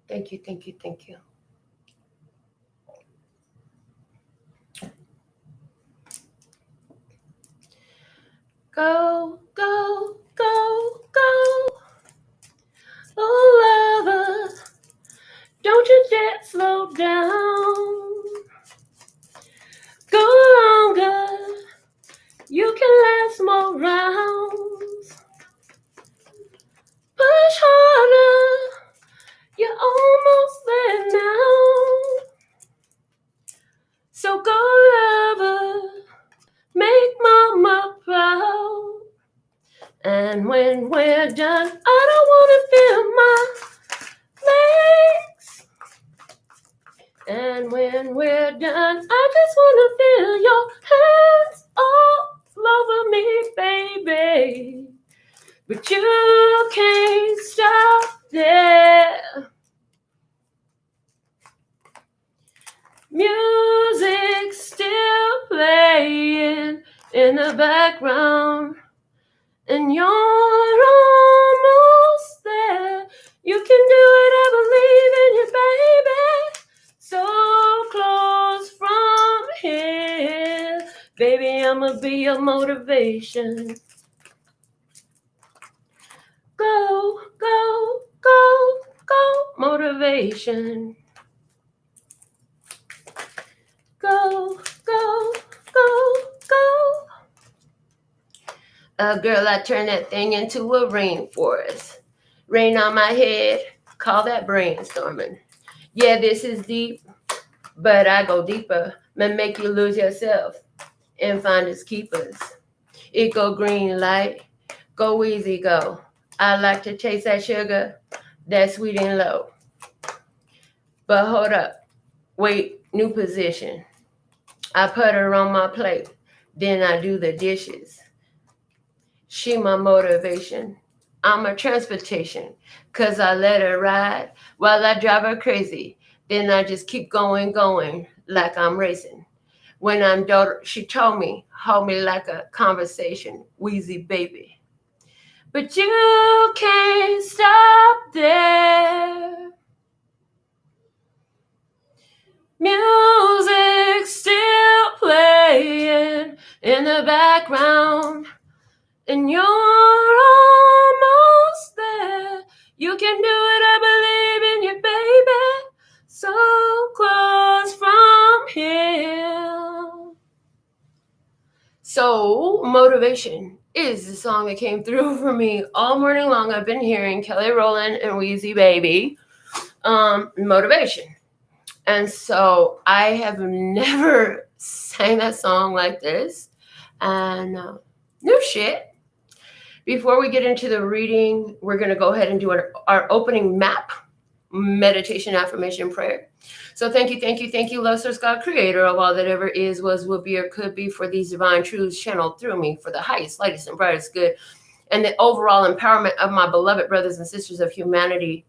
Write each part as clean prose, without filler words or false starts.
Thank you, thank you, thank you. Go, go, go, go. Oh, lover, don't you dare slow down. Go longer, you can last more rounds. Push harder, you're almost there now. So go, lover, make mama proud. And when we're done, I don't want to feel my legs. And when we're done, I just want to feel your hands all over me, baby. But you can't stop there. Music still playing in the background, and you're almost there. You can do it, I believe in you, baby. So close from here. Baby, I'ma be your motivation. Go, go, go, go, motivation. Go, go, go, go. Girl, I turned that thing into a rainforest. Rain on my head, call that brainstorming. Yeah, this is deep, but I go deeper. Man, make you lose yourself and find its keepers. It go green light, go easy, go. I like to taste that sugar, that sweet and low. But hold up, wait, new position. I put her on my plate, then I do the dishes. She my motivation. I'm a transportation, cause I let her ride while I drive her crazy. Then I just keep going, like I'm racing. When I'm daughter, she told me, hold me like a conversation, wheezy baby. But you can't stop there. Music still playing in the background, and you're almost there. You can do it, I believe in you, baby. So close from here. So, motivation is the song that came through for me all morning long. I've been hearing Kelly Rowland and Wheezy Baby, motivation. And so I have never sang that song like this. And no shit. Before we get into the reading, we're going to go ahead and do our opening map, meditation, affirmation, prayer. So thank you, Love Source God, creator of all that ever is, was, will be, or could be, for these divine truths channeled through me for the highest, lightest, and brightest good, and the overall empowerment of my beloved brothers and sisters of humanity.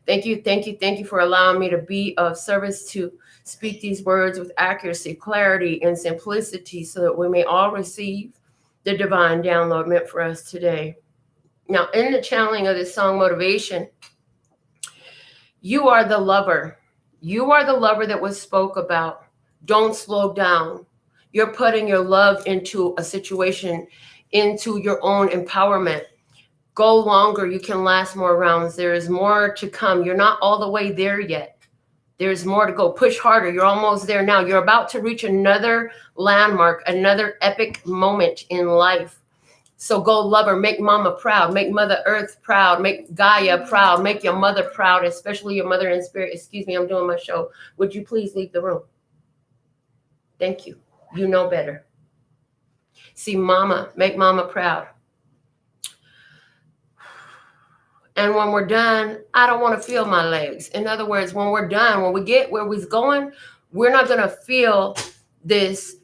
Thank you for allowing me to be of service to speak these words with accuracy, clarity, and simplicity so that we may all receive the divine download meant for us today. Now, in the channeling of this song, Motivation, you are the lover. You are the lover that was spoke about. Don't slow down. You're putting your love into a situation, into your own empowerment. Go longer. You can last more rounds. There is more to come. You're not all the way there yet. There's more to go. Push harder. You're almost there now. You're about to reach another landmark, another epic moment in life. So go, lover. Make mama proud. Make Mother Earth proud. Make Gaia proud. Make your mother proud, especially your mother in spirit. Excuse me, I'm doing my show. Would you please leave the room? Thank you. You know better. See, mama. Make mama proud. And when we're done, I don't want to feel my legs. In other words, when we're done, when we get where we're going, we're not going to feel this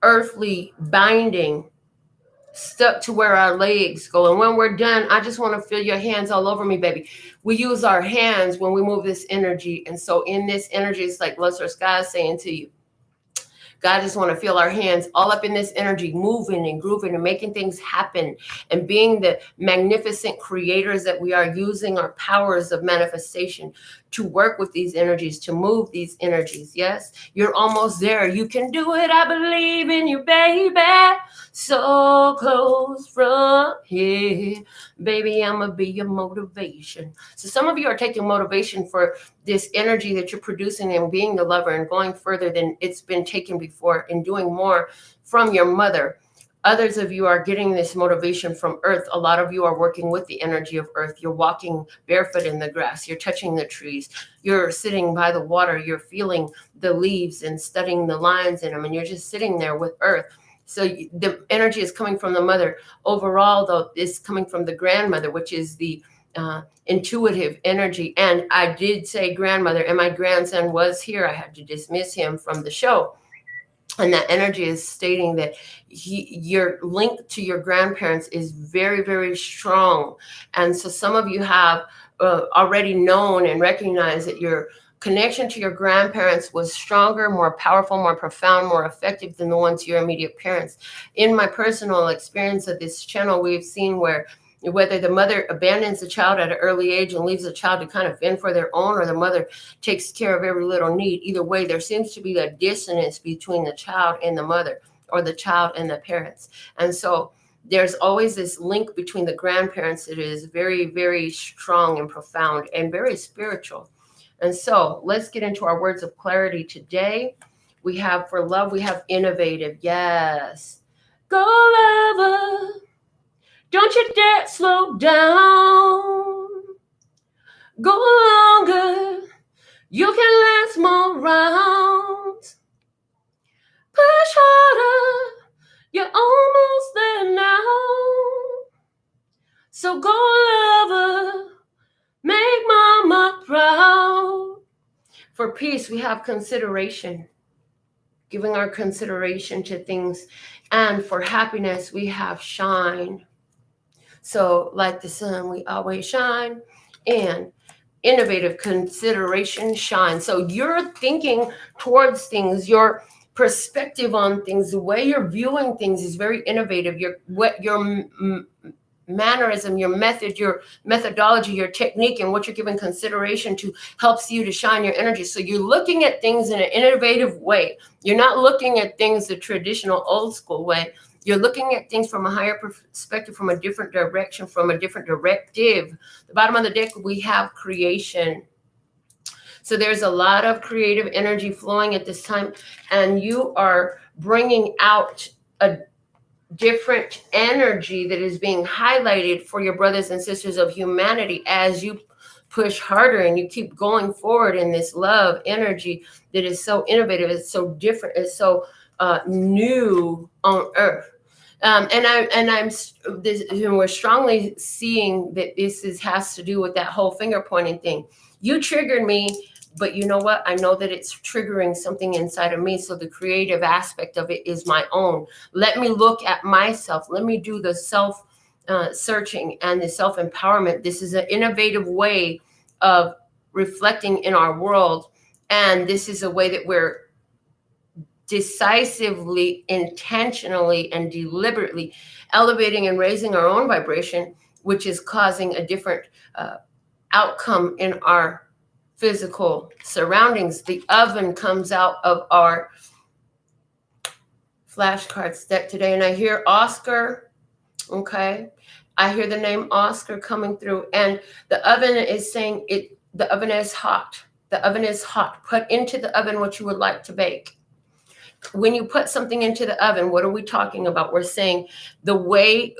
earthly binding stuck to where our legs go. And when we're done, I just want to feel your hands all over me, baby. We use our hands when we move this energy. And so in this energy, it's like Luster Sky is saying to you, God just want to feel our hands all up in this energy, moving and grooving and making things happen and being the magnificent creators that we are, using our powers of manifestation to work with these energies, to move these energies. Yes, you're almost there. You can do it. I believe in you, baby. So close from here. Baby, I'm going to be your motivation. So some of you are taking motivation for this energy that you're producing and being the lover and going further than it's been taken before and doing more from your mother. Others of you are getting this motivation from earth. A lot of you are working with the energy of earth. You're walking barefoot in the grass. You're touching the trees. You're sitting by the water. You're feeling the leaves and studying the lines in them. And you're just sitting there with earth. So the energy is coming from the mother. Overall, though, it's coming from the grandmother, which is the intuitive energy. And I did say grandmother, and my grandson was here. I had to dismiss him from the show. And that energy is stating that your link to your grandparents is very, very strong. And so some of you have already known and recognized that your connection to your grandparents was stronger, more powerful, more profound, more effective than the one to your immediate parents. In my personal experience of this channel, we've seen whether the mother abandons the child at an early age and leaves the child to kind of fend for their own, or the mother takes care of every little need. Either way, there seems to be a dissonance between the child and the mother, or the child and the parents. And so there's always this link between the grandparents that is very, very strong and profound and very spiritual. And so let's get into our words of clarity today. We have for love, we have innovative. Yes. Go lover. Don't you dare slow down. Go longer. You can last more rounds. Push harder. You're almost there now. So go lover. Make mama proud. For peace, we have consideration. Giving our consideration to things. And for happiness, we have shine. So like the sun, we always shine. And innovative consideration, shine. So you're thinking towards things, your perspective on things, the way you're viewing things is very innovative. Your mannerism, your method, your methodology, your technique, and what you're giving consideration to helps you to shine your energy. So you're looking at things in an innovative way. You're not looking at things the traditional old school way. You're looking at things from a higher perspective, from a different direction, from a different directive. The bottom of the deck, we have creation. So there's a lot of creative energy flowing at this time, and you are bringing out a different energy that is being highlighted for your brothers and sisters of humanity as you push harder and you keep going forward in this love energy that is so innovative, it's so different, it's so new on earth. We're strongly seeing that this has to do with that whole finger pointing thing. You triggered me, but you know what? I know that it's triggering something inside of me. So the creative aspect of it is my own. Let me look at myself. Let me do the self searching and the self-empowerment. This is an innovative way of reflecting in our world. And this is a way that we're decisively, intentionally, and deliberately elevating and raising our own vibration, which is causing a different outcome in our physical surroundings. The oven comes out of our flashcards deck today, and I hear Oscar. Okay, I hear the name Oscar coming through, and the oven is saying it. The oven is hot. The oven is hot. Put into the oven what you would like to bake. When you put something into the oven, what are we talking about? We're saying the way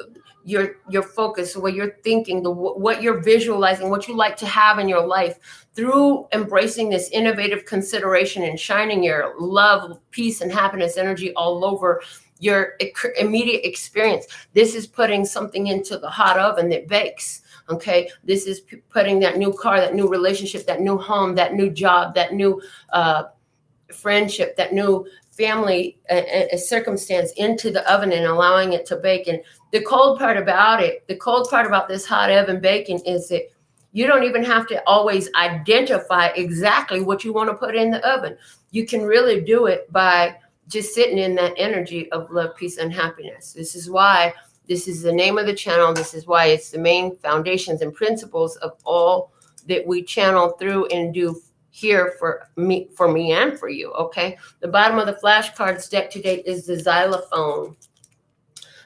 your focus, the way you're thinking, what you're visualizing, what you like to have in your life through embracing this innovative consideration and shining your love, peace, and happiness energy all over your immediate experience. This is putting something into the hot oven that bakes. Okay, this is putting that new car, that new relationship, that new home, that new job, that new friendship, that new family a circumstance into the oven and allowing it to bake. And the cold part about this hot oven baking is that you don't even have to always identify exactly what you want to put in the oven. You can really do it by just sitting in that energy of love, peace, and happiness. This is why this is the name of the channel. This is why it's the main foundations and principles of all that we channel through and do here for me and for you. Okay. The bottom of the flashcards deck today is the xylophone.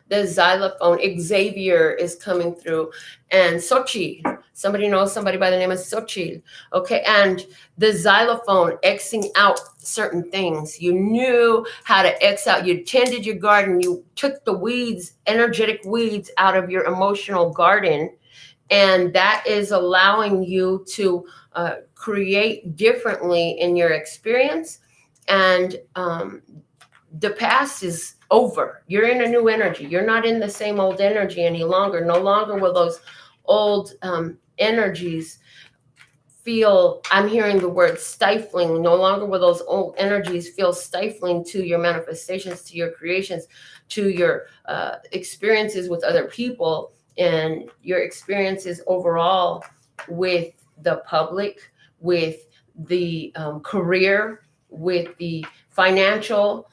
The xylophone. Xavier is coming through, and Sochi. Somebody knows somebody by the name of Sochi. Okay, and the xylophone, Xing out certain things. You knew how to X out. You tended your garden. You took the weeds, energetic weeds, out of your emotional garden, and that is allowing you to create differently in your experience. And the past is over. You're in a new energy. You're not in the same old energy any longer. No longer will those old energies feel, I'm hearing the word stifling. No longer will those old energies feel stifling to your manifestations, to your creations, to your experiences with other people, and your experiences overall with the public, with the career, with the financial.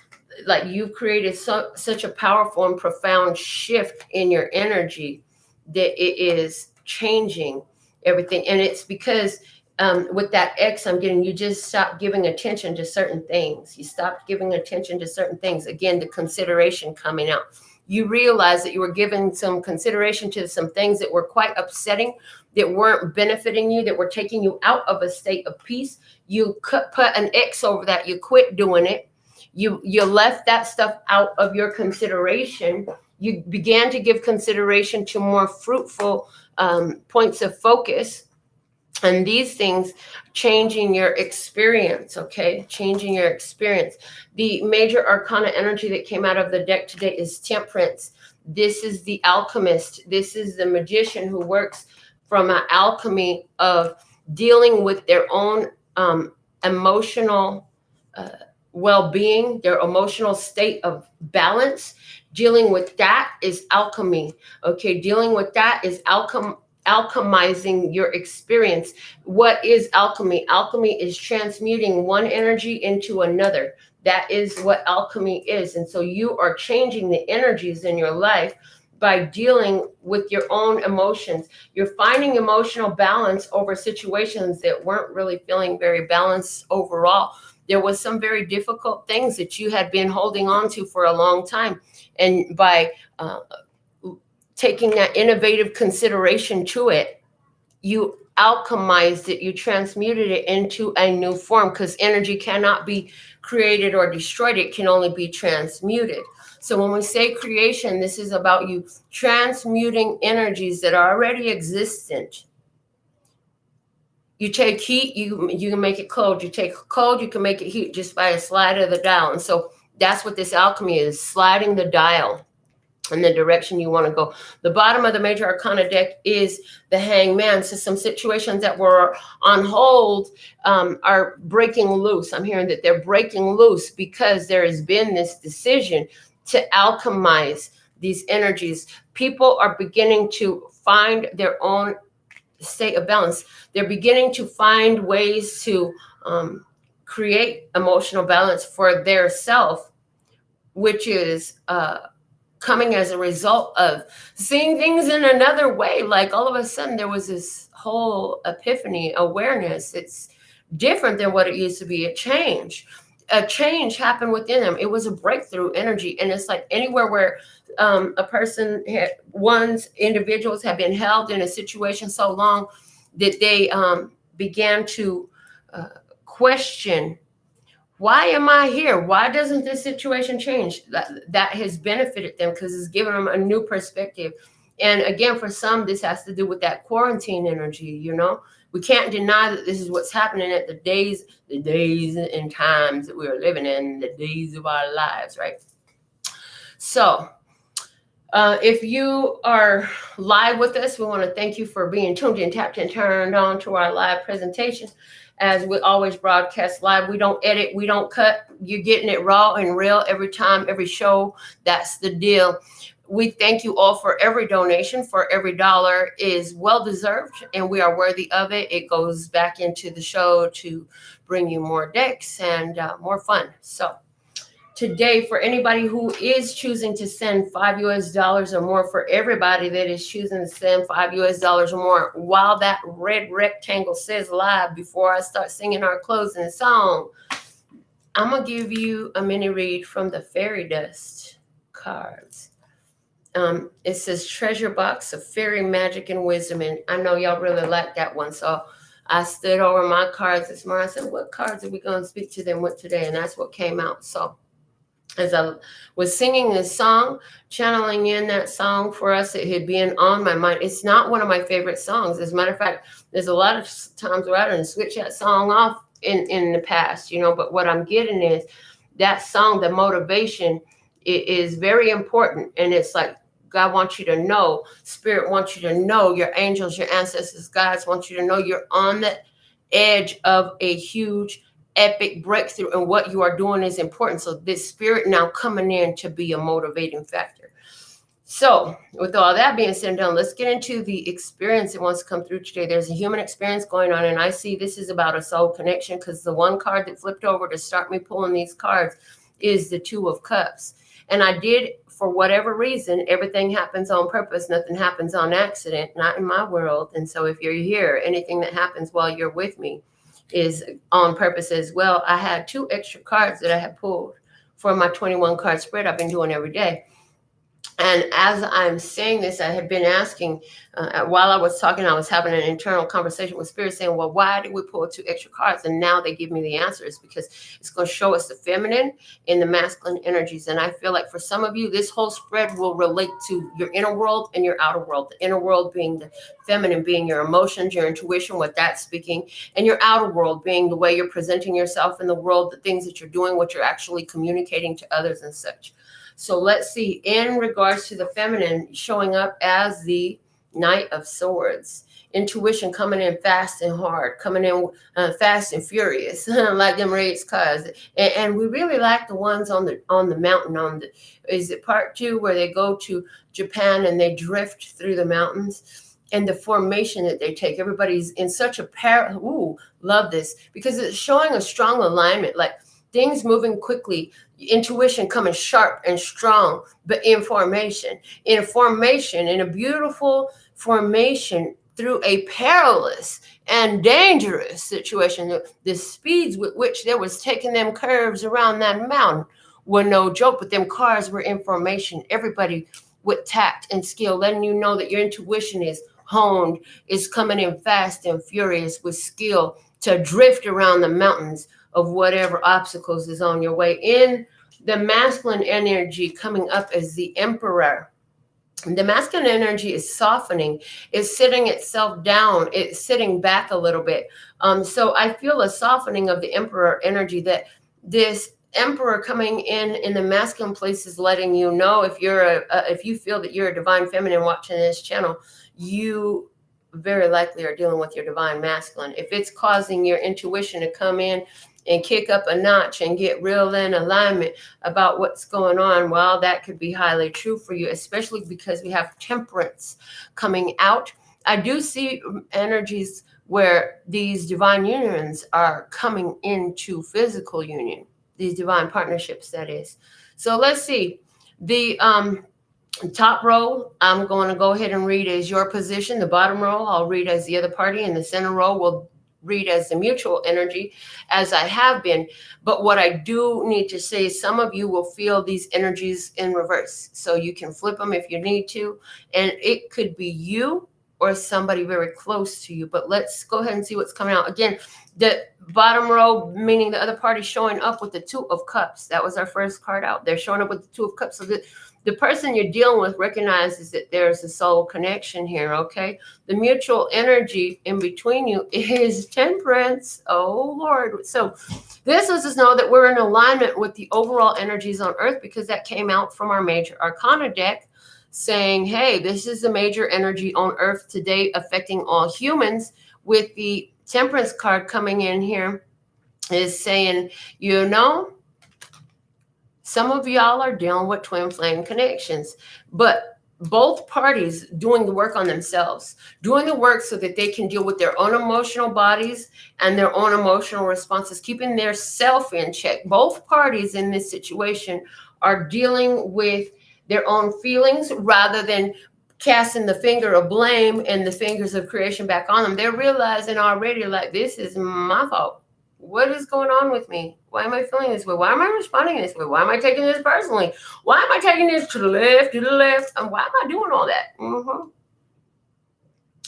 Like, you've created such a powerful and profound shift in your energy that it is changing everything. And it's because with that X I'm getting, you just stopped giving attention to certain things. You stopped giving attention to certain things. Again, the consideration coming out. You realize that you were giving some consideration to some things that were quite upsetting, that weren't benefiting you, that were taking you out of a state of peace. You put an X over that. You quit doing it. You left that stuff out of your consideration. You began to give consideration to more fruitful points of focus. And these things changing your experience, okay? Changing your experience. The major arcana energy that came out of the deck today is Temperance. This is the alchemist. This is the magician who works from an alchemy of dealing with their own emotional well-being, their emotional state of balance. Dealing with that is alchemy. Okay, dealing with that is alchemizing your experience. What is alchemy? Alchemy is transmuting one energy into another. That is what alchemy is. And so you are changing the energies in your life by dealing with your own emotions. You're finding emotional balance over situations that weren't really feeling very balanced overall. There was some very difficult things that you had been holding on to for a long time. And by taking that innovative consideration to it, you alchemized it, you transmuted it into a new form, because energy cannot be created or destroyed. It can only be transmuted. So when we say creation, this is about you transmuting energies that are already existent. You take heat, you can make it cold. You take cold, you can make it heat just by a slide of the dial. And so that's what this alchemy is, sliding the dial in the direction you want to go. The bottom of the major arcana deck is the Hangman. So some situations that were on hold are breaking loose. I'm hearing that they're breaking loose because there has been this decision to alchemize these energies. People are beginning to find their own state of balance. They're beginning to find ways to create emotional balance for their self, which is coming as a result of seeing things in another way. Like, all of a sudden there was this whole epiphany, awareness. It's different than what it used to be. A change happened within them. It was a breakthrough energy. And it's like anywhere where a person individuals have been held in a situation so long that they began to question, why am I here? Why doesn't this situation change? That has benefited them because it's given them a new perspective. And again, for some, this has to do with that quarantine energy. You know, we can't deny that this is what's happening at the days and times that we are living in, the days of our lives, right? So If you are live with us, we want to thank you for being tuned in, tapped in, turned on to our live presentation. As we always broadcast live, we don't edit, we don't cut. You're getting it raw and real every time, every show. That's the deal. We thank you all for every donation, for every dollar is well deserved, and we are worthy of it. It goes back into the show to bring you more decks and more fun. So today, for anybody who is choosing to send $5 or more, for everybody that is choosing to send $5 or more, while that red rectangle says live, before I start singing our closing song, I'm going to give you a mini read from the Fairy Dust cards. It says treasure box of fairy magic and wisdom. And I know y'all really like that one. So I stood over my cards this morning. I said, what cards are we going to speak to them with today? And that's what came out. So as I was singing this song, channeling in that song for us, it had been on my mind. It's not one of my favorite songs. As a matter of fact, there's a lot of times where I didn't switch that song off in the past, but what I'm getting is that song, the motivation, it is very important. And it's like, God wants you to know, Spirit wants you to know, your angels, your ancestors, guides want you to know you're on the edge of a huge epic breakthrough, and what you are doing is important. So this spirit now coming in to be a motivating factor. So with all that being said and done, let's get into the experience that wants to come through today. There's a human experience going on, and I see this is about a soul connection, because the one card that flipped over to start me pulling these cards is the Two of Cups. And I did, for whatever reason, everything happens on purpose. Nothing happens on accident, not in my world. And so if you're here, anything that happens while you're with me is on purpose as well. I had 2 extra cards that I had pulled for my 21 card spread I've been doing every day. And as I'm saying this, I had been asking, while I was talking, I was having an internal conversation with Spirit saying, well, why did we pull 2 extra cards? And now they give me the answers, because it's going to show us the feminine and the masculine energies. And I feel like for some of you, this whole spread will relate to your inner world and your outer world. The inner world being the feminine, being your emotions, your intuition, what that's speaking, and your outer world being the way you're presenting yourself in the world, the things that you're doing, what you're actually communicating to others and such. So let's see, in regards to the feminine, showing up as the Knight of Swords. Intuition coming in fast and hard, coming in fast and furious, like them raised cards. And we really like the ones on the mountain. Is it part 2 where they go to Japan and they drift through the mountains? And the formation that they take, everybody's in such a love this, because it's showing a strong alignment, like things moving quickly, intuition coming sharp and strong, but in a beautiful formation through a perilous and dangerous situation. The speeds with which they was taking them curves around that mountain were no joke, but them cars were in formation. Everybody with tact and skill, letting you know that your intuition is honed, is coming in fast and furious with skill to drift around the mountains of whatever obstacles is on your way. In the masculine energy coming up as the Emperor. The masculine energy is softening, is sitting itself down, it's sitting back a little bit. So I feel a softening of the Emperor energy, that this Emperor coming in the masculine place is letting you know, if you feel that you're a divine feminine watching this channel, you very likely are dealing with your divine masculine. If it's causing your intuition to come in and kick up a notch and get real in alignment about what's going on, well, that could be highly true for you, especially because we have Temperance coming out. I do see energies where these divine unions are coming into physical union, these divine partnerships, that is. So let's see. The top row, I'm going to go ahead and read as your position. The bottom row, I'll read as the other party, and the center row will read as the mutual energy, as I have been. But what I do need to say is some of you will feel these energies in reverse. So you can flip them if you need to. And it could be you or somebody very close to you. But let's go ahead and see what's coming out. Again, the bottom row, meaning the other party, showing up with the Two of Cups. That was our first card out. They're showing up with the Two of Cups. So the person you're dealing with recognizes that there's a soul connection here, okay? The mutual energy in between you is Temperance. Oh, Lord. So this lets us know that we're in alignment with the overall energies on Earth, because that came out from our major arcana deck. saying, hey, this is the major energy on Earth today affecting all humans. With the Temperance card coming in here is saying, you know, some of y'all are dealing with twin flame connections, but both parties doing the work on themselves, doing the work so that they can deal with their own emotional bodies and their own emotional responses, keeping their self in check. Both parties in this situation are dealing with their own feelings rather than casting the finger of blame and the fingers of creation back on them. They're realizing already, like, this is my fault. What is going on with me? Why am I feeling this way? Why am I responding this way? Why am I taking this personally? Why am I taking this to the left, And why am I doing all that?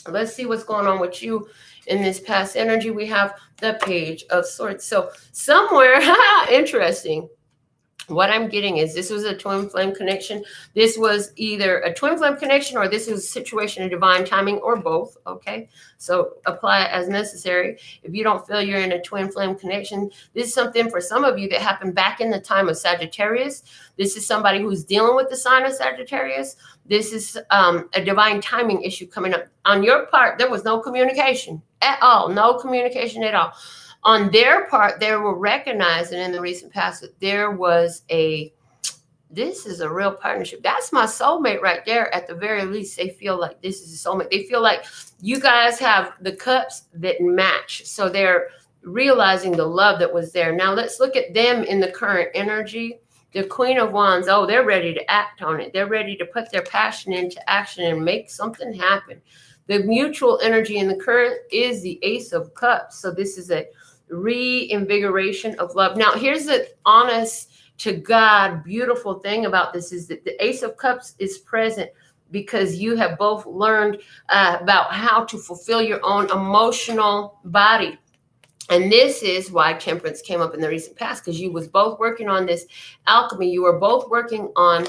Let's see what's going on with you in this past energy. We have the Page of Swords. So somewhere, interesting. What I'm getting is this was a twin flame connection. This was either a twin flame connection or this was a situation of divine timing or both. Okay, so apply it as necessary. If you don't feel you're in a twin flame connection, this is something for some of you that happened back in the time of Sagittarius. This is somebody who's dealing with the sign of Sagittarius. This is a divine timing issue coming up. On your part, there was no communication at all. No communication at all. On their part, they were recognizing in the recent past that there was this is a real partnership. That's my soulmate right there. At the very least, they feel like this is a soulmate. They feel like you guys have the cups that match. So they're realizing the love that was there. Now let's look at them in the current energy. The Queen of Wands, oh, they're ready to act on it. They're ready to put their passion into action and make something happen. The mutual energy in the current is the Ace of Cups. So this is a reinvigoration of love. Now, here's the honest to God beautiful thing about this is that the Ace of Cups is present because you have both learned about how to fulfill your own emotional body. And this is why Temperance came up in the recent past, because you was both working on this alchemy. You were both working on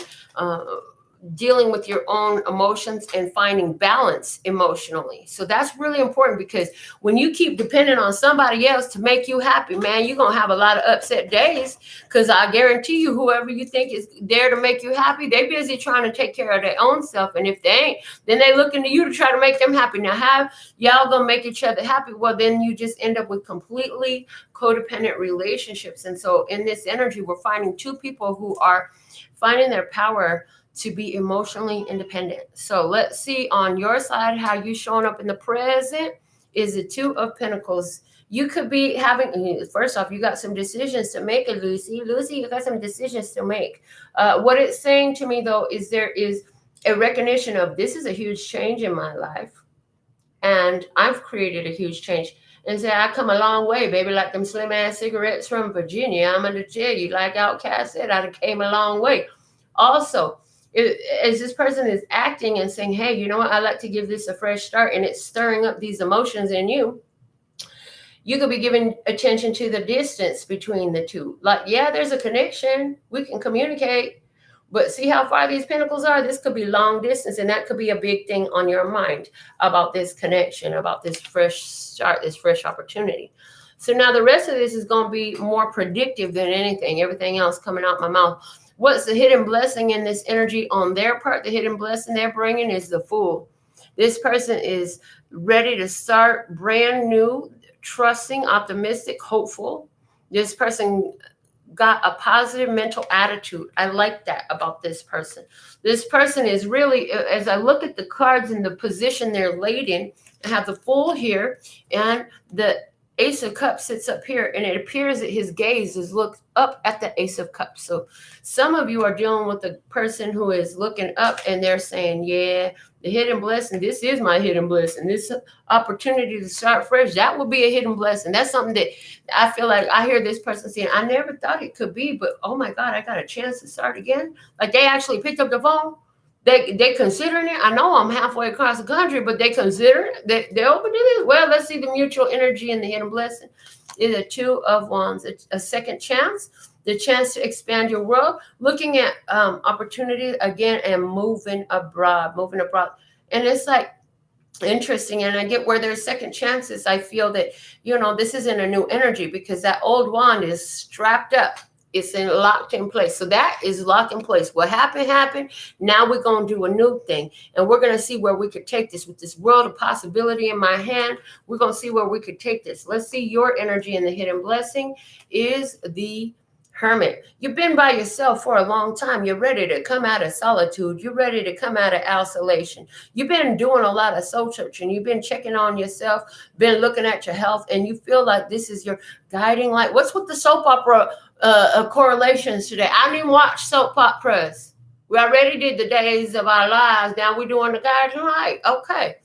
dealing with your own emotions and finding balance emotionally. So that's really important, because when you keep depending on somebody else to make you happy, man, you're going to have a lot of upset days, because I guarantee you, whoever you think is there to make you happy, they're busy trying to take care of their own self. And if they ain't, then they looking to you to try to make them happy. Now, have y'all going to make each other happy? Well, then you just end up with completely codependent relationships. And so in this energy, we're finding two people who are finding their power to be emotionally independent. So let's see on your side how you showing up in the present is the Two of Pentacles. You could be having, first off, you got some decisions to make, Lucy. Lucy, you got some decisions to make. What it's saying to me, though, is there is a recognition of this is a huge change in my life. And I've created a huge change. And say, I come a long way, baby, like them slim ass cigarettes from Virginia. I'm going to tell you, like Outkast said, I came a long way. Also, as this person is acting and saying, hey, you know what, I like to give this a fresh start, and it's stirring up these emotions in you, you could be giving attention to the distance between the two. Like, yeah, there's a connection. We can communicate. But see how far these pentacles are? This could be long distance, and that could be a big thing on your mind about this connection, about this fresh start, this fresh opportunity. So now the rest of this is going to be more predictive than anything. Everything else coming out my mouth. What's the hidden blessing in this energy on their part? The hidden blessing they're bringing is the Fool. This person is ready to start brand new, trusting, optimistic, hopeful. This person got a positive mental attitude. I like that about this person. This person is really, as I look at the cards and the position they're laid in, I have the Fool here, and the Ace of Cups sits up here, and it appears that his gaze is looked up at the Ace of Cups. So some of you are dealing with a person who is looking up, and they're saying, yeah, the hidden blessing, this is my hidden blessing. This opportunity to start fresh, that would be a hidden blessing. That's something that I feel like I hear this person saying, I never thought it could be, but oh my God, I got a chance to start again. Like they actually picked up the phone. They considering it. I know I'm halfway across the country, but they consider it. They open to this. Well, let's see the mutual energy and the hidden blessing. Is a Two of Wands, a second chance, the chance to expand your world, looking at opportunity again, and moving abroad. And it's like interesting. And I get where there's second chances. I feel that, you know, this isn't a new energy, because that old wand is strapped up. It's locked in place. So that is locked in place. What happened. Now we're going to do a new thing. And we're going to see where we could take this. With this world of possibility in my hand, we're going to see where we could take this. Let's see your energy in the hidden blessing is the Hermit. You've been by yourself for a long time. You're ready to come out of solitude. You're ready to come out of isolation. You've been doing a lot of soul searching. You've been checking on yourself, been looking at your health, and you feel like this is your guiding light. What's with the soap opera correlations today? I didn't watch soap operas. We already did the days of our lives. Now we're doing the guiding light. Okay.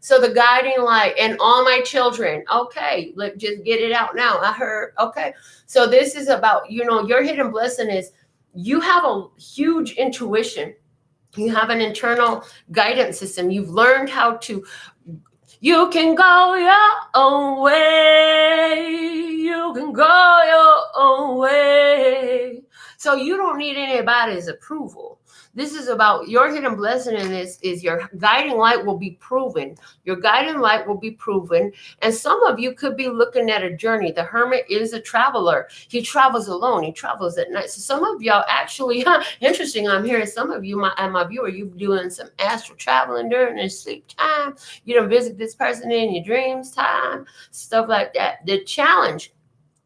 So the guiding light and all my children. Okay, let's just get it out now. I heard. Okay. So this is about, your hidden blessing is you have a huge intuition. You have an internal guidance system. You've learned how to, you can go your own way. You can go your own way. So you don't need anybody's approval. This is about your hidden blessing in this is your guiding light will be proven. Your guiding light will be proven. And some of you could be looking at a journey. The Hermit is a traveler. He travels alone. He travels at night. So some of y'all actually, interesting, I'm hearing some of you, my viewer, you doing some astral traveling during your sleep time. You don't visit this person in your dreams time, stuff like that. The challenge,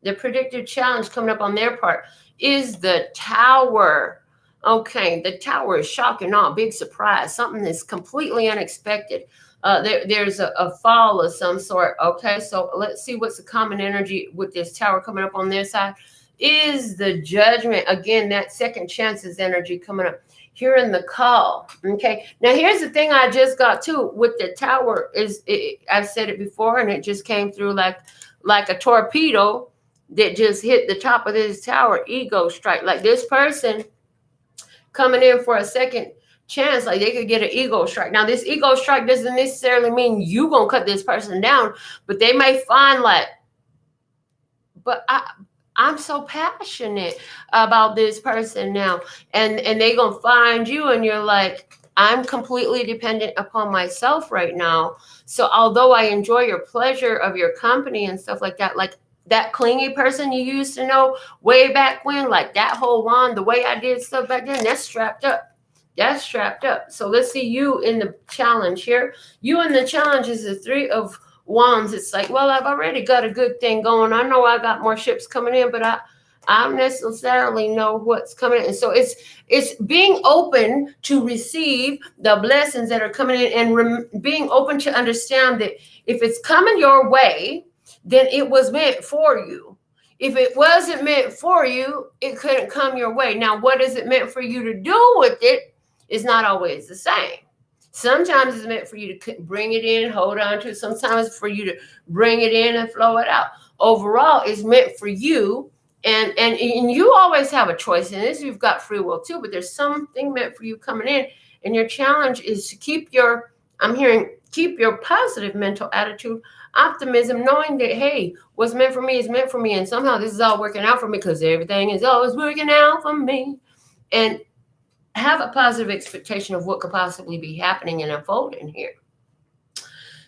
the predicted challenge coming up on their part is the Tower. Okay, the Tower is shocking, big surprise, something that's completely unexpected. There's a fall of some sort. Okay, so let's see what's the common energy with this Tower coming up on their side is the Judgment. Again, that second chances energy coming up. Hearing the call. Okay, now here's the thing I just got to with the Tower is I've said it before and it just came through like a torpedo that just hit the top of this Tower. Ego strike. Like this person coming in for a second chance, like they could get an ego strike. Now, this ego strike doesn't necessarily mean you gonna cut this person down, but they may find like, but I'm so passionate about this person now, and they gonna find you, and you're like, I'm completely dependent upon myself right now. So although I enjoy your pleasure of your company and stuff like that, like that clingy person you used to know way back when, like that whole wand, the way I did stuff back then, that's strapped up. That's strapped up. So let's see you in the challenge here. You in the challenge is the Three of Wands. It's like, well, I've already got a good thing going. I know I got more ships coming in, but I don't necessarily know what's coming in. And so it's being open to receive the blessings that are coming in and being open to understand that if it's coming your way, then it was meant for you. If it wasn't meant for you, it couldn't come your way. Now, what is it meant for you to do with it is not always the same. Sometimes it's meant for you to bring it in, hold on to it. Sometimes it's for you to bring it in and flow it out. Overall, it's meant for you. And you always have a choice in this. You've got free will too, but there's something meant for you coming in. And your challenge is to keep your positive mental attitude, optimism, knowing that, hey, what's meant for me is meant for me. And somehow this is all working out for me because everything is always working out for me. And have a positive expectation of what could possibly be happening and unfolding here.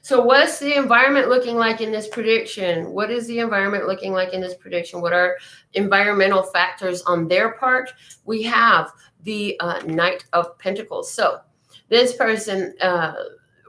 So what's the environment looking like in this prediction? What is the environment looking like in this prediction? What are environmental factors on their part? We have the Knight of Pentacles. So this person,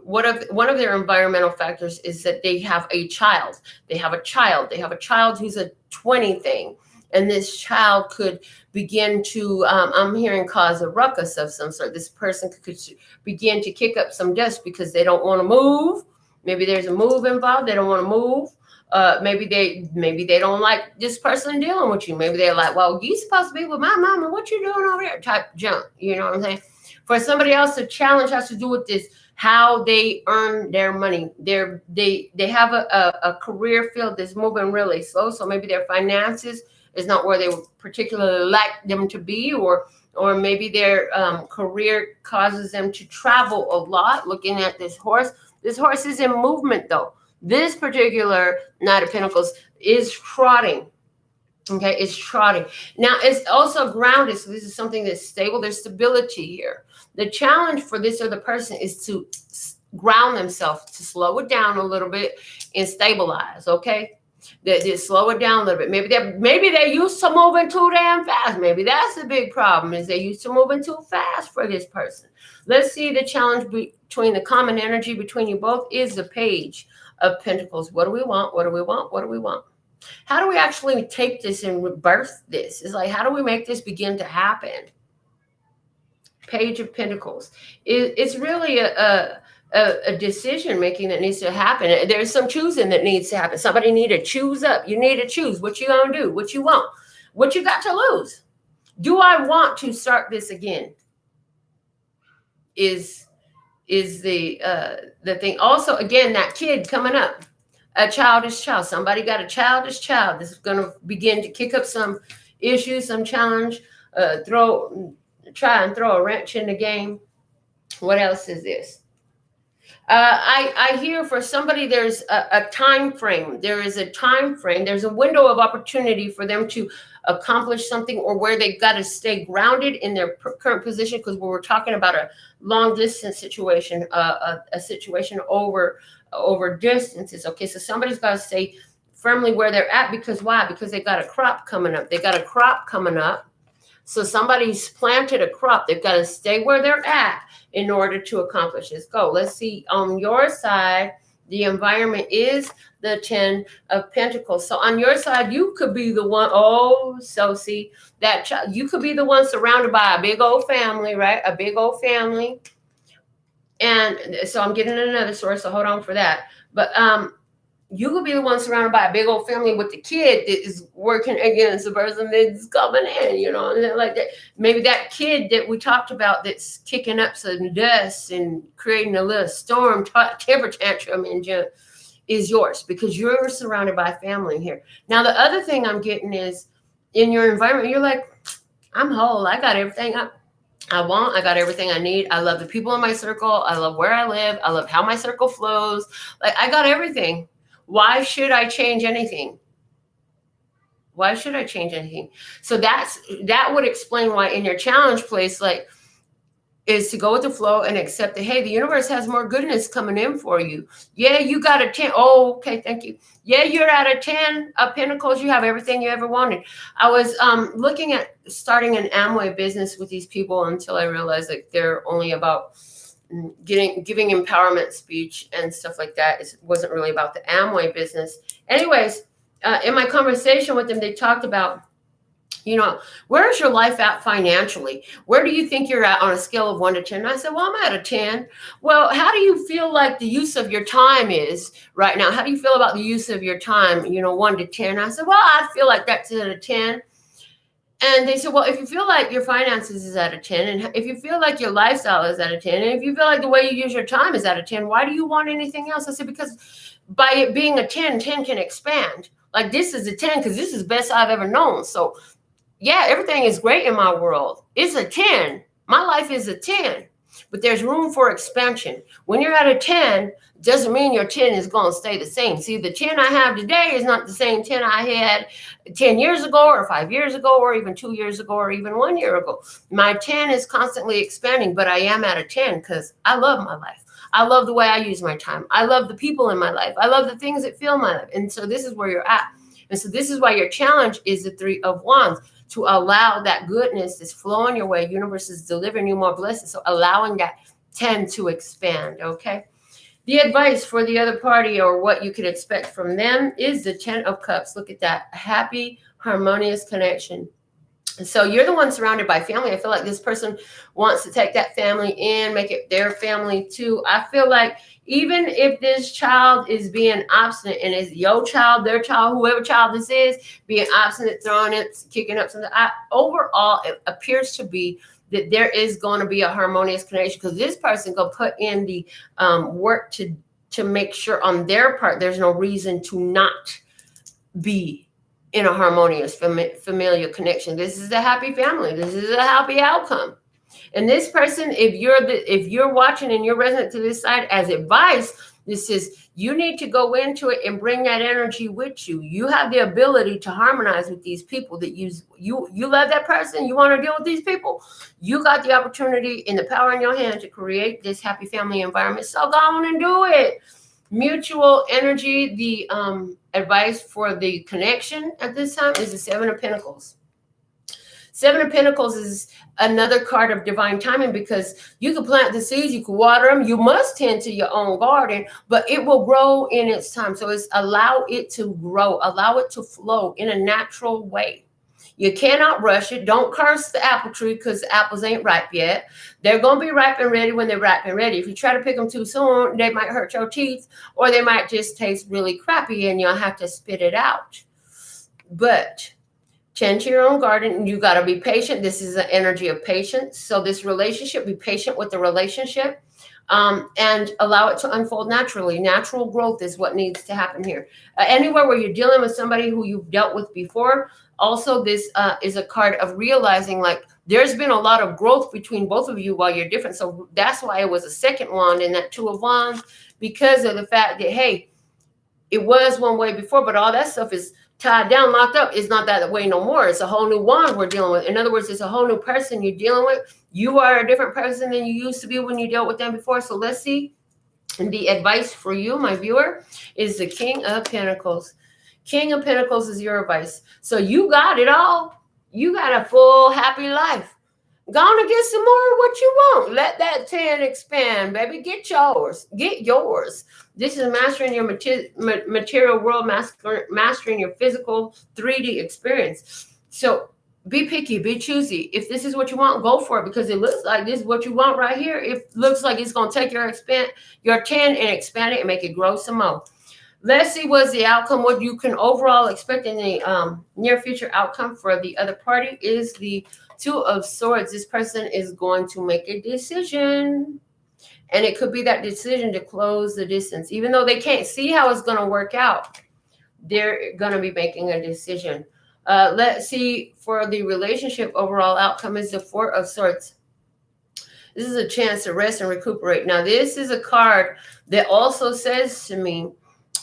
one of their environmental factors is that they have a child. They have a child who's a 20 thing. And this child could begin to, I'm hearing, cause a ruckus of some sort. This person could begin to kick up some dust because they don't want to move. Maybe there's a move involved. They don't want to move. Maybe they don't like this person dealing with you. Maybe they're like, well, you supposed to be with my mama. What you doing over here? Type junk. You know what I'm saying? For somebody else, the challenge has to do with this, how they earn their money. They have a career field that's moving really slow. So maybe their finances is not where they would particularly like them to be, or maybe their career causes them to travel a lot. Looking at this horse is in movement though. This particular Knight of Pentacles is trotting. Okay, it's trotting. Now it's also grounded, so this is something that's stable. There's stability here. The challenge for this other person is to ground themselves, to slow it down a little bit and stabilize. Okay. They slow it down a little bit. Maybe they're used to moving too damn fast. Maybe that's the big problem, is they're used to moving too fast for this person. Let's see the challenge between the common energy between you both is the Page of Pentacles. What do we want? What do we want? What do we want? How do we actually take this and rebirth this? It's like, how do we make this begin to happen? Page of Pentacles. It's really a decision making that needs to happen. There's some choosing that needs to happen. Somebody need to choose up. You need to choose what you gonna do, what you want, what you got to lose. Do I want to start this again? Is the thing. Also, again, that kid coming up, a childish child. Somebody got a childish child. This is going to begin to kick up some issues, some challenge. Try and throw a wrench in the game. What else is this? I hear for somebody there's a time frame. There is a time frame. There's a window of opportunity for them to accomplish something, or where they've got to stay grounded in their current position, because we're talking about a long distance situation, a situation over distances. Okay, so somebody's got to stay firmly where they're at, because why? Because they got a crop coming up. They got a crop coming up. So somebody's planted a crop. They've got to stay where they're at in order to accomplish this goal. Let's see, on your side, the environment is the 10 of Pentacles. So on your side, you could be the one, so see, that child, you could be the one surrounded by a big old family, right? A big old family. And so I'm getting another source, so hold on for that. But you could be the one surrounded by a big old family with the kid that is working against the person that's coming in, you know, and like that. Maybe that kid that we talked about that's kicking up some dust and creating a little storm temper tantrum is yours, because you're surrounded by family here. Now, the other thing I'm getting is in your environment, you're like, I'm whole. I got everything I want. I got everything I need. I love the people in my circle. I love where I live. I love how my circle flows. Like, I got everything. Why should I change anything? Why should I change anything? So that would explain why in your challenge place, like, is to go with the flow and accept that, hey, the universe has more goodness coming in for you. Yeah, you got a 10. Oh, okay, thank you. Yeah, you're at a 10 of Pentacles. You have everything you ever wanted. I was looking at starting an Amway business with these people until I realized, like, they're only about giving empowerment speech and stuff like that. It wasn't really about the Amway business. Anyways, in my conversation with them, they talked about, you know, where's your life at financially? Where do you think you're at on a scale of 1 to 10? And I said, well, I'm at a 10. Well, how do you feel like the use of your time is right now? How do you feel about the use of your time, you know, 1 to 10? I said, well, I feel like that's at a 10. And they said, well, if you feel like your finances is at a 10, and if you feel like your lifestyle is at a 10, and if you feel like the way you use your time is at a 10, why do you want anything else? I said, because by it being a 10, 10 can expand. Like, this is a 10 because this is the best I've ever known. So, yeah, everything is great in my world. It's a 10. My life is a 10. But there's room for expansion. When you're at a 10, doesn't mean your 10 is going to stay the same. See, the 10 I have today is not the same 10 I had 10 years ago or 5 years ago or even 2 years ago or even 1 year ago. My 10 is constantly expanding, but I am at a 10 because I love my life. I love the way I use my time. I love the people in my life. I love the things that fill my life. And so this is where you're at. And so this is why your challenge is the 3 of Wands, to allow that goodness that's flowing your way. Universe is delivering you more blessings. So allowing that 10 to expand, okay? The advice for the other party, or what you could expect from them, is the 10 of Cups. Look at that. Happy, harmonious connection. So you're the one surrounded by family. I feel like this person wants to take that family in, make it their family too. I feel like even if this child is being obstinate, and it's your child, their child, whoever child this is, being obstinate, throwing it, kicking up something, overall, it appears to be that there is going to be a harmonious connection, because this person going to put in the work to make sure on their part there's no reason to not be in a harmonious familial connection. This is a happy family. This is a happy outcome. And this person, if you're watching and you're resonant to this side, as advice, this is, you need to go into it and bring that energy with you. You have the ability to harmonize with these people that you love that person. You want to deal with these people. You got the opportunity and the power in your hand to create this happy family environment. So go on and do it. Mutual energy, the advice for the connection at this time is the Seven of Pentacles. Seven of Pentacles is another card of divine timing, because you can plant the seeds, you can water them, you must tend to your own garden, but it will grow in its time. So it's allow it to grow, allow it to flow in a natural way. You cannot rush it. Don't curse the apple tree because the apples ain't ripe yet. They're going to be ripe and ready when they're ripe and ready. If you try to pick them too soon, they might hurt your teeth, or they might just taste really crappy and you'll have to spit it out. But tend to your own garden. You got to be patient. This is an energy of patience. So this relationship, be patient with the relationship, and allow it to unfold naturally. Natural growth is what needs to happen here. Anywhere where you're dealing with somebody who you've dealt with before, also this is a card of realizing like there's been a lot of growth between both of you while you're different. So that's why it was a second wand in that Two of Wands, because of the fact that, hey, it was one way before, but all that stuff is tied down, locked up. It's not that way no more. It's a whole new wand we're dealing with. In other words, it's a whole new person you're dealing with. You are a different person than you used to be when you dealt with them before. So let's see. And the advice for you, my viewer, is the King of Pentacles. King of Pentacles is your advice. So you got it all. You got a full, happy life. Go on and get some more of what you want. Let that 10 expand, baby. Get yours. Get yours. This is mastering your material world, mastering your physical 3D experience. So be picky, be choosy. If this is what you want, go for it, because it looks like this is what you want right here. It looks like it's going to take your 10 and expand it and make it grow some more. Let's see what's the outcome. What you can overall expect in the near future outcome for the other party is the Two of Swords. This person is going to make a decision, and it could be that decision to close the distance. Even though they can't see how it's going to work out, they're going to be making a decision. Let's see for the relationship overall outcome is the Four of Swords. This is a chance to rest and recuperate. Now, this is a card that also says to me,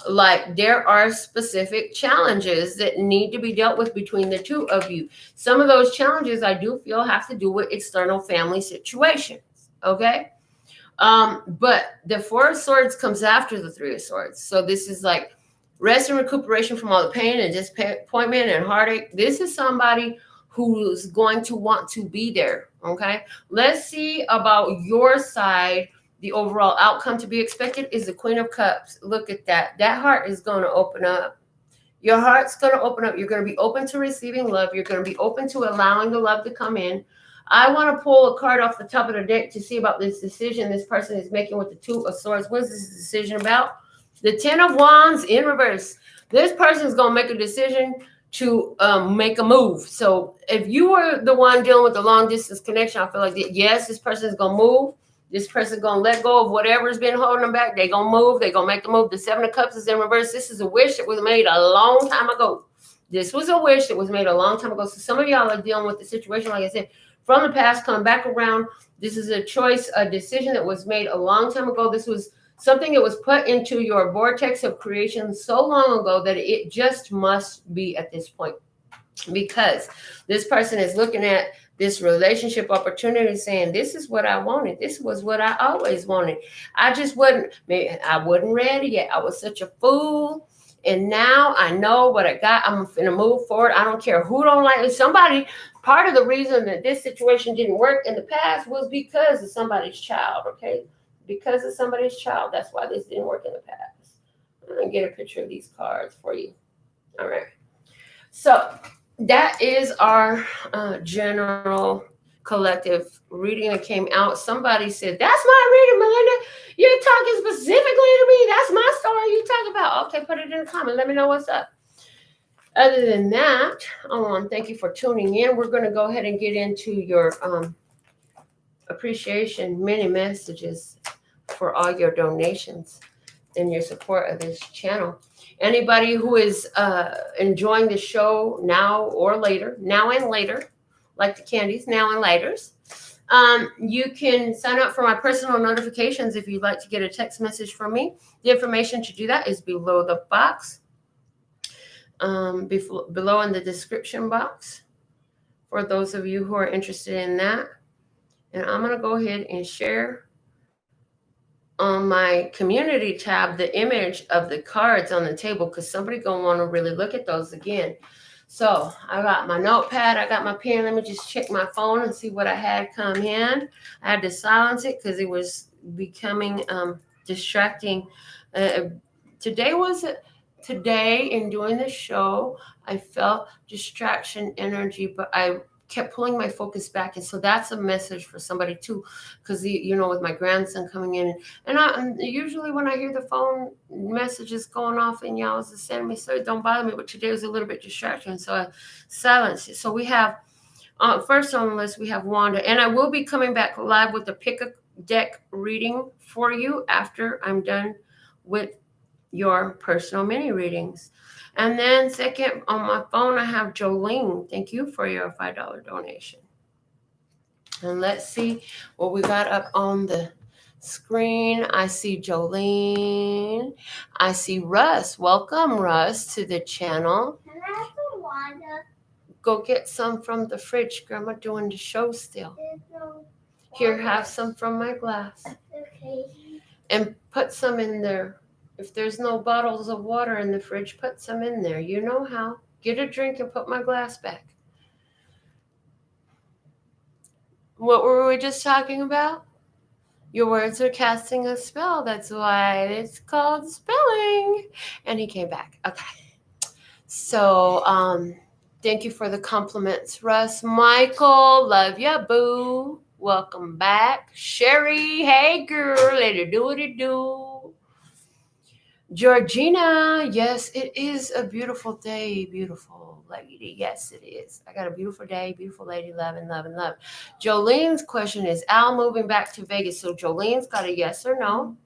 like, there are specific challenges that need to be dealt with between the two of you. Some of those challenges I do feel have to do with external family situations. Okay. But the Four of Swords comes after the Three of Swords. So this is like rest and recuperation from all the pain and disappointment and heartache. This is somebody who's going to want to be there. Okay. Let's see about your side. The overall outcome to be expected is the Queen of Cups. Look at that. That heart is going to open up. Your heart's going to open up. You're going to be open to receiving love. You're going to be open to allowing the love to come in. I want to pull a card off the top of the deck to see about this decision this person is making with the Two of Swords. What is this decision about? The Ten of Wands in reverse. This person is going to make a decision to make a move. So if you were the one dealing with the long distance connection, I feel like that, yes, this person is going to move. This person going to let go of whatever's been holding them back. They're going to move. They're going to make a move. The Seven of Cups is in reverse. This is a wish that was made a long time ago. This was a wish that was made a long time ago. So some of y'all are dealing with the situation, like I said, from the past, come back around. This is a choice, a decision that was made a long time ago. This was something that was put into your vortex of creation so long ago that it just must be at this point. Because this person is looking at this relationship opportunity saying, this is what I wanted. This was what I always wanted. I just wasn't ready yet. I was such a fool. And now I know what I got. I'm going to move forward. I don't care who don't like it. Somebody, part of the reason that this situation didn't work in the past was because of somebody's child, okay? Because of somebody's child. That's why this didn't work in the past. I'm going to get a picture of these cards for you. All right. So that is our general collective reading that came out. Somebody said, that's my reading, Melinda. You're talking specifically to me. That's my story you talk about. Okay, put it in the comment. Let me know what's up. Other than that, I want to thank you for tuning in. We're going to go ahead and get into your appreciation mini messages for all your donations and your support of this channel. Anybody who is enjoying the show now or later, now and later, like the candies, now and laters, you can sign up for my personal notifications if you'd like to get a text message from me. The information to do that is below the box, below in the description box, for those of you who are interested in that. And I'm going to go ahead and share on my community tab the image of the cards on the table because somebody gonna want to really look at those again. So I got my notepad, I got my pen. Let me just check my phone and see what I had come in. I had to silence it because it was becoming distracting. Uh, today in doing the show, I felt distraction energy, but I kept pulling my focus back. And so that's a message for somebody too, because with my grandson coming in, and usually when I hear the phone messages going off and y'all was sending me, so don't bother me. But today was a little bit distraction, so I silenced it. So we have first on the list we have Wanda, and I will be coming back live with a pick a deck reading for you after I'm done with your personal mini readings. And then second on my phone, I have Jolene. Thank you for your $5 donation. And let's see what we got up on the screen. I see Jolene. I see Russ. Welcome, Russ, to the channel. Can I have some water? Go get some from the fridge. Grandma doing the show still. There's no Here, have some from my glass. Okay. And put some in there. If there's no bottles of water in the fridge, put some in there. You know how. Get a drink and put my glass back. What were we just talking about? Your words are casting a spell. That's why it's called spelling. And he came back. Okay. So, thank you for the compliments, Russ. Michael, love ya, boo. Welcome back. Sherry, hey, girl. Let her do what it do. Georgina, yes, it is a beautiful day, beautiful lady. Yes, it is. I got a beautiful day, beautiful lady, love and love and love. Jolene's question is, Al moving back to Vegas? So Jolene's got a yes or no.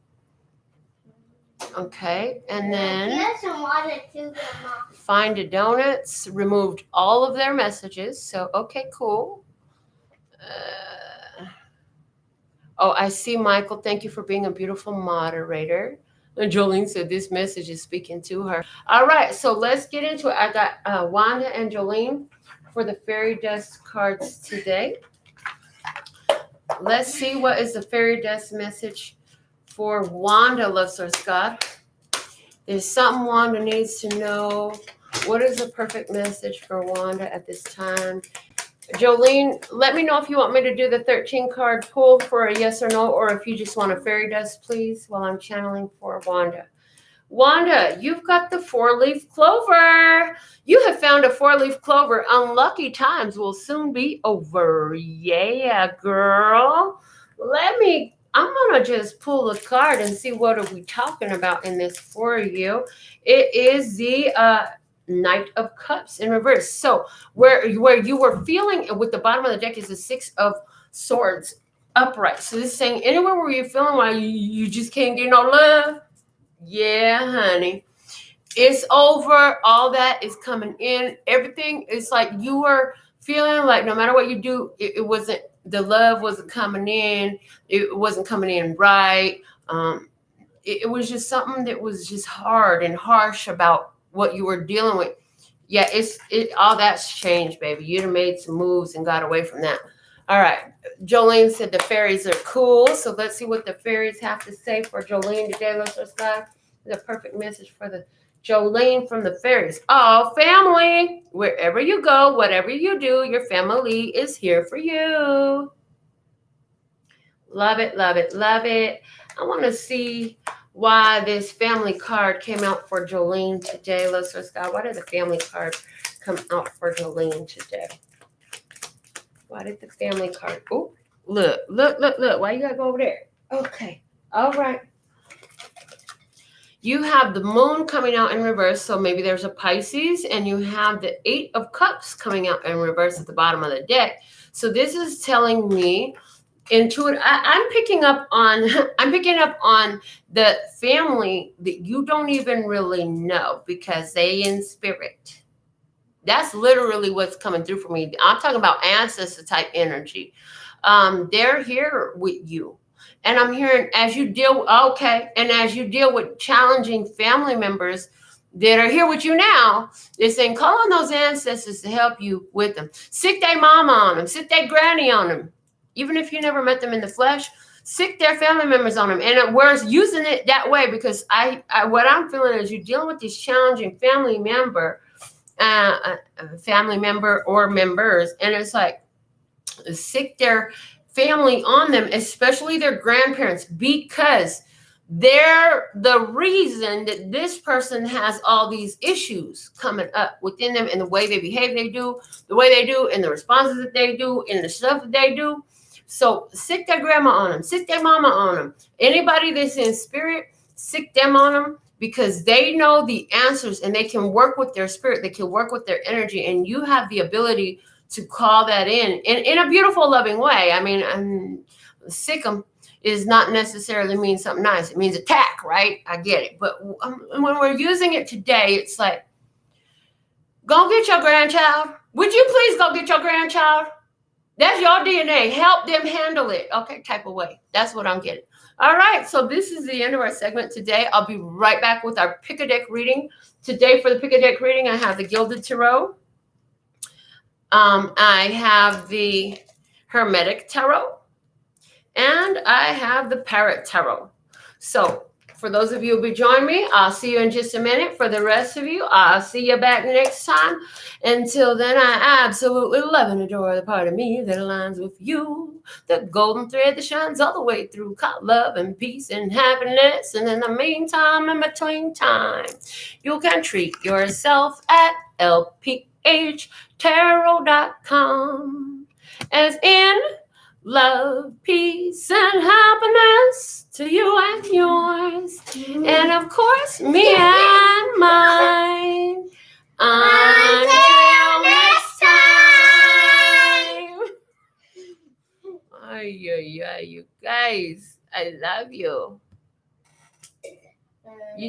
Okay, and then Here's some water too, Grandma. Find a Donuts removed all of their messages. So, okay, cool. I see, Michael. Thank you for being a beautiful moderator. And Jolene said this message is speaking to her. All right, so let's get into it. I got Wanda and Jolene for the fairy dust cards today. Let's see what is the fairy dust message for Wanda, Love Source God. There's something Wanda needs to know. What is the perfect message for Wanda at this time? Jolene, let me know if you want me to do the 13 card pull for a yes or no, or if you just want a fairy dust, please, while I'm channeling for Wanda. Wanda, you've got the 4-leaf clover. You have found a 4-leaf clover. Unlucky times will soon be over. Yeah, girl. I'm going to just pull a card and see what are we talking about in this for you. It is the Knight of Cups in reverse. So where you were feeling with the bottom of the deck is the 6 of Swords upright. So this is saying anywhere where you're feeling like you just can't get no love. Yeah, honey. It's over. All that is coming in. Everything is like you were feeling like no matter what you do, it wasn't, the love wasn't coming in. It wasn't coming in right. It was just something that was just hard and harsh about what you were dealing with. Yeah, all that's changed, baby. You done made some moves and got away from that. All right. Jolene said the fairies are cool. So let's see what the fairies have to say for Jolene today. Let's start the perfect message for the Jolene from the fairies. Oh, family. Wherever you go, whatever you do, your family is here for you. Love it, love it, love it. I want to see why this family card came out for Jolene today. Let's God. Why did the family card come out for Jolene today? Why did the family card? Oh, look. Why you gotta go over there? Okay. All right. You have the moon coming out in reverse. So maybe there's a Pisces, and you have the 8 of Cups coming out in reverse at the bottom of the deck. So this is telling me I'm picking up on the family that you don't even really know because they in spirit. That's literally what's coming through for me. I'm talking about ancestor type energy. They're here with you. And I'm hearing as you deal with challenging family members that are here with you now, they're saying, call on those ancestors to help you with them. Sick their mama on them, sick their granny on them. even if you never met them in the flesh, sick their family members on them. And we're using it that way because I what I'm feeling is you're dealing with this challenging family member or members, and it's like sick their family on them, especially their grandparents, because they're the reason that this person has all these issues coming up within them, and the way they behave, the way they do, and the responses that they do, and the stuff that they do. So sick their grandma on them, sick their mama on them. Anybody that's in spirit, sick them on them, because they know the answers and they can work with their spirit, they can work with their energy, and you have the ability to call that in a beautiful, loving way. I mean, sick them is not necessarily mean something nice. It means attack, right? I get it. But when we're using it today, it's like, go get your grandchild. Would you please go get your grandchild? That's your DNA. Help them handle it. Okay, type of way. That's what I'm getting. All right, so this is the end of our segment today. I'll be right back with our Pick-a-Deck reading. Today for the Pick-a-Deck reading, I have the Gilded Tarot. I have the Hermetic Tarot. And I have the Parrot Tarot. So for those of you who will be joining me, I'll see you in just a minute. For the rest of you, I'll see you back next time. Until then, I absolutely love and adore the part of me that aligns with you. The golden thread that shines all the way through. Called love and peace and happiness. And in the meantime, in between time, you can treat yourself at lphtarot.com. As in love, peace, and happiness to you and yours. And of course, me and mine. Until next time. Ay, you guys. I love you. You